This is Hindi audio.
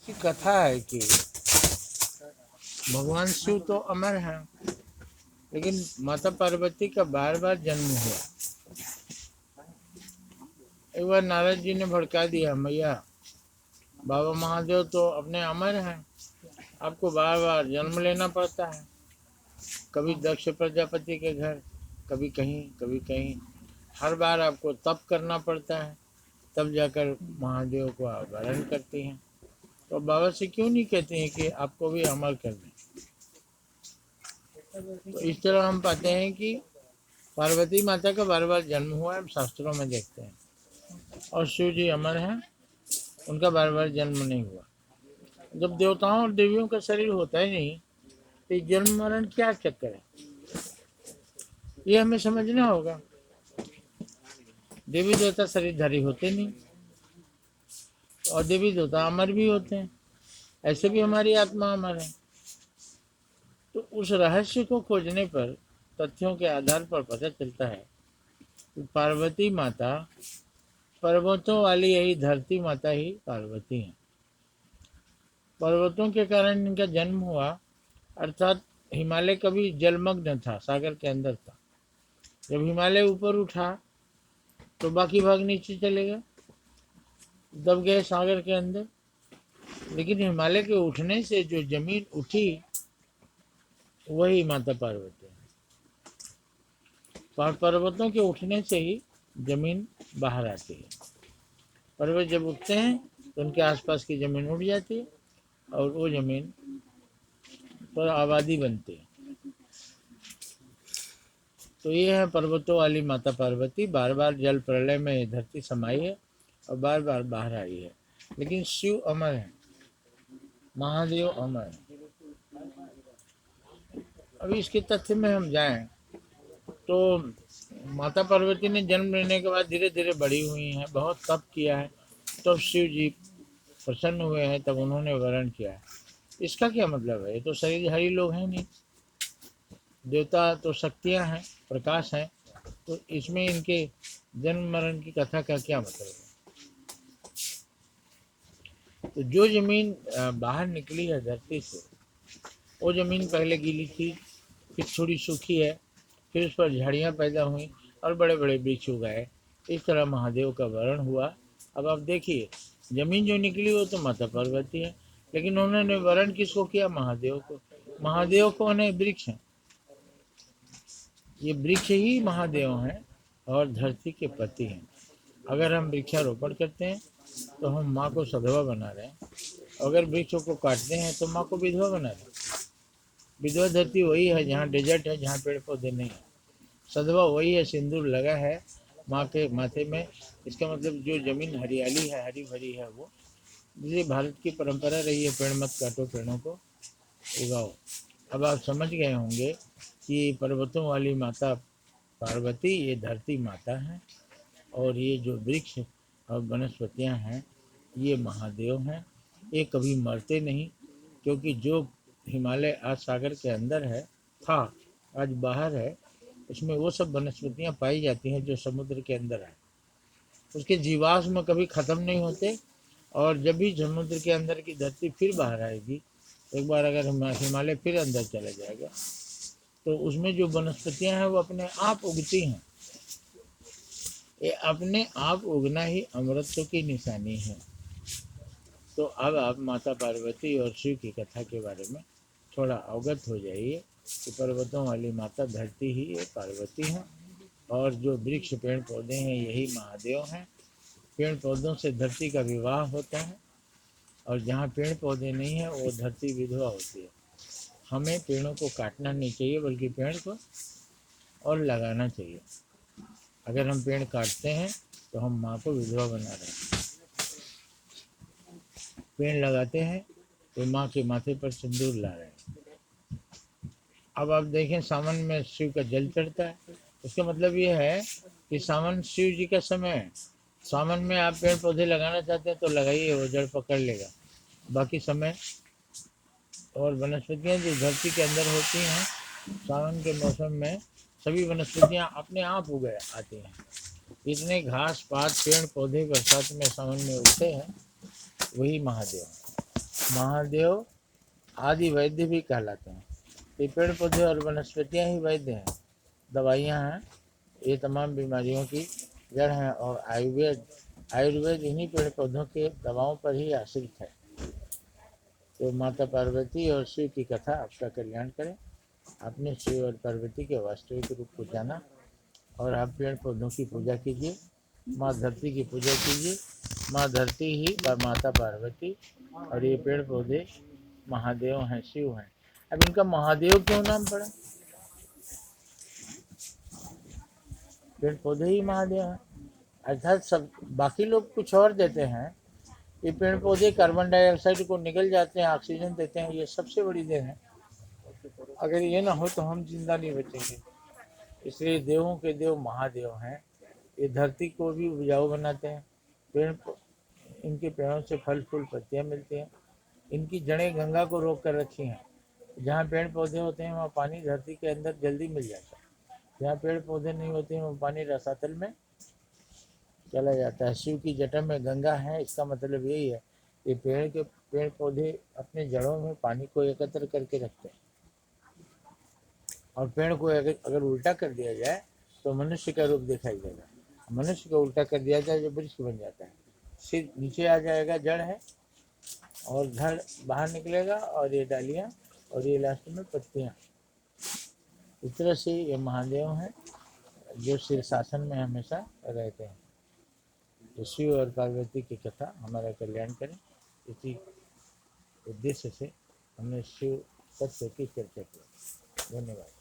की कथा है कि भगवान शिव तो अमर हैं, लेकिन माता पार्वती का बार बार जन्म हुआ। एक बार नारद जी ने भड़का दिया, मैया बाबा महादेव तो अपने अमर हैं, आपको बार बार जन्म लेना पड़ता है। कभी दक्ष प्रजापति के घर, कभी कहीं, हर बार आपको तप करना पड़ता है, तब जाकर महादेव को आप वरण करती हैं। तो बाबा से क्यों नहीं कहते हैं कि आपको भी अमर कर दें। तो इस तरह हम पाते हैं कि पार्वती माता का बार बार जन्म हुआ है, हम शास्त्रों में देखते हैं। और शिव जी अमर हैं, उनका बार बार जन्म नहीं हुआ। जब देवताओं और देवियों का शरीर होता ही नहीं, तो जन्म मरण क्या चक्कर है, ये हमें समझना होगा। देवी देवता शरीरधारी होते नहीं, और देवी देवता अमर भी होते हैं, ऐसे भी हमारी आत्मा अमर है। तो उस रहस्य को खोजने पर तथ्यों के आधार पर पता चलता है कि पार्वती माता पर्वतों वाली यही धरती माता ही पार्वती है। पर्वतों के कारण इनका जन्म हुआ, अर्थात हिमालय कभी जलमग्न था, सागर के अंदर था। जब हिमालय ऊपर उठा तो बाकी भाग नीचे चले गए, दब गए सागर के अंदर। लेकिन हिमालय के उठने से जो जमीन उठी वही माता पार्वती है। पर्वतों के उठने से ही जमीन बाहर आती है। पर्वत जब उठते हैं तो उनके आसपास की जमीन उठ जाती है और वो जमीन पर आबादी बनती है। तो ये है पर्वतों वाली माता पार्वती। बार बार जल प्रलय में ये धरती समाई है और बार बार बाहर आई है। लेकिन शिव अमर है, महादेव अमर है। अभी इसके तथ्य में हम जाएं तो माता पार्वती ने जन्म लेने के बाद धीरे धीरे बड़ी हुई हैं, बहुत तप किया है, तब शिव जी प्रसन्न हुए हैं, तब उन्होंने वरण किया है। इसका क्या मतलब है? ये तो शरीरधारी लोग हैं नहीं, देवता तो शक्तियां हैं, प्रकाश हैं, तो इसमें इनके जन्म मरण की कथा का क्या मतलब है? तो जो जमीन बाहर निकली है धरती से, वो जमीन पहले गीली थी, फिर थोड़ी सूखी है, फिर उस पर झाड़ियाँ पैदा हुई और बड़े बड़े वृक्ष उगाए। इस तरह महादेव का वरण हुआ। अब आप देखिए, जमीन जो निकली वो तो माता पार्वती है, लेकिन उन्होंने वरण किसको किया? महादेव को। महादेव कौन है? वृक्ष हैं। ये वृक्ष ही महादेव हैं और धरती के पति हैं। अगर हम वृक्षारोपण करते हैं तो हम माँ को सधवा बना रहे हैं, अगर वृक्षों को काटते हैं तो माँ को विधवा बना रहे हैं। विधवा धरती वही है जहाँ डेजर्ट है, जहाँ पेड़ पौधे नहीं है। सधवा वही है, सिंदूर लगा है माँ के माथे में। इसका मतलब जो जमीन हरियाली है, हरी भरी है, वो जैसे भारत की परंपरा रही है, पेड़ मत काटो, पेड़ों को उगाओ। अब आप समझ गए होंगे कि पर्वतों वाली माता पार्वती ये धरती माता है, और ये जो वृक्ष और वनस्पतियाँ हैं ये महादेव हैं। ये कभी मरते नहीं, क्योंकि जो हिमालय आज सागर के अंदर है, था, आज बाहर है, उसमें वो सब वनस्पतियाँ पाई जाती हैं जो समुद्र के अंदर है। उसके जीवाश्म कभी ख़त्म नहीं होते, और जब भी समुद्र के अंदर की धरती फिर बाहर आएगी, एक बार अगर हिमालय फिर अंदर चला जाएगा तो उसमें जो वनस्पतियाँ हैं वो अपने आप उगती हैं। ये अपने आप उगना ही अमृतत्व की निशानी है। तो अब आप माता पार्वती और शिव की कथा के बारे में थोड़ा अवगत हो जाइए कि पर्वतों वाली माता धरती ही ये पार्वती हैं, और जो वृक्ष पेड़ पौधे हैं यही महादेव हैं। पेड़ पौधों से धरती का विवाह होता है, और जहाँ पेड़ पौधे नहीं हैं वो धरती विधवा होती है। हमें पेड़ों को काटना नहीं चाहिए, बल्कि पेड़ को और लगाना चाहिए। अगर हम पेड़ काटते हैं तो हम माँ को विधवा बना रहे हैं। पेड़ लगाते हैं तो माँ के माथे पर सिंदूर ला रहे हैं। अब आप देखें, सावन में शिव का जल चढ़ता है, उसका मतलब ये है कि सावन शिव जी का समय है। सावन में आप पेड़ पौधे लगाना चाहते हैं तो लगाइए, वो जड़ पकड़ लेगा। बाकी समय और वनस्पतियाँ जो धरती के अंदर होती हैं, सावन के मौसम में सभी वनस्पतियाँ अपने आप उग आती हैं। इतने घास पात पेड़ पौधे बरसात में सावन में उगते हैं, वही महादेव हैं। महादेव आदि वैद्य भी कहलाते हैं। ये पेड़ पौधे और वनस्पतियाँ ही वैद्य हैं, दवाइयाँ हैं। ये तमाम बीमारियों की जड़ हैं और आयुर्वेद इन्हीं पेड़ पौधों के दवाओं पर ही आश्रित है। तो माता पार्वती और शिव की कथा आपका कल्याण करें। आपने शिव और पार्वती के वास्तविक रूप को जाना और आप पेड़ पौधों की पूजा कीजिए, माँ धरती की पूजा कीजिए। माँ धरती ही माता पार्वती और ये पेड़ पौधे महादेव हैं, शिव हैं। अब इनका महादेव क्यों नाम पड़ा? पेड़ पौधे ही महादेव हैं, अर्थात सब बाकी लोग कुछ और देते हैं, ये पेड़ पौधे कार्बन डाइऑक्साइड को निगल जाते हैं, ऑक्सीजन देते हैं। ये सबसे बड़ी देन है। अगर ये ना हो तो हम जिंदा नहीं बचेंगे। इसलिए देवों के देव महादेव हैं। ये धरती को भी उपजाऊ बनाते हैं। इनके पेड़ों से फल फूल पत्तियाँ मिलती हैं। इनकी जड़ें गंगा को रोक कर रखी हैं। जहाँ पेड़ पौधे होते हैं वहाँ पानी धरती के अंदर जल्दी मिल जाता है। जहाँ पेड़ पौधे नहीं होते हैं वो पानी रसातल में चला जाता है। शिव की जटा में गंगा है, इसका मतलब यही है कि पेड़ पौधे अपने जड़ों में पानी को एकत्र करके रखते हैं। और पेड़ को अगर उल्टा कर दिया जाए तो मनुष्य का रूप दिखाई देगा। मनुष्य को उल्टा कर दिया जाए जो वृक्ष बन जाता है, सिर नीचे आ जाएगा, जड़ है, और धड़ बाहर निकलेगा और ये डालियाँ और ये लास्ट में पत्तियाँ। इस तरह से ये महादेव हैं जो शीर्षासन में हमेशा रहते हैं। तो शिव और पार्वती की कथा हमारा कल्याण करें, इसी उद्देश्य से हमने शिव तत्व की चर्चा की। धन्यवाद।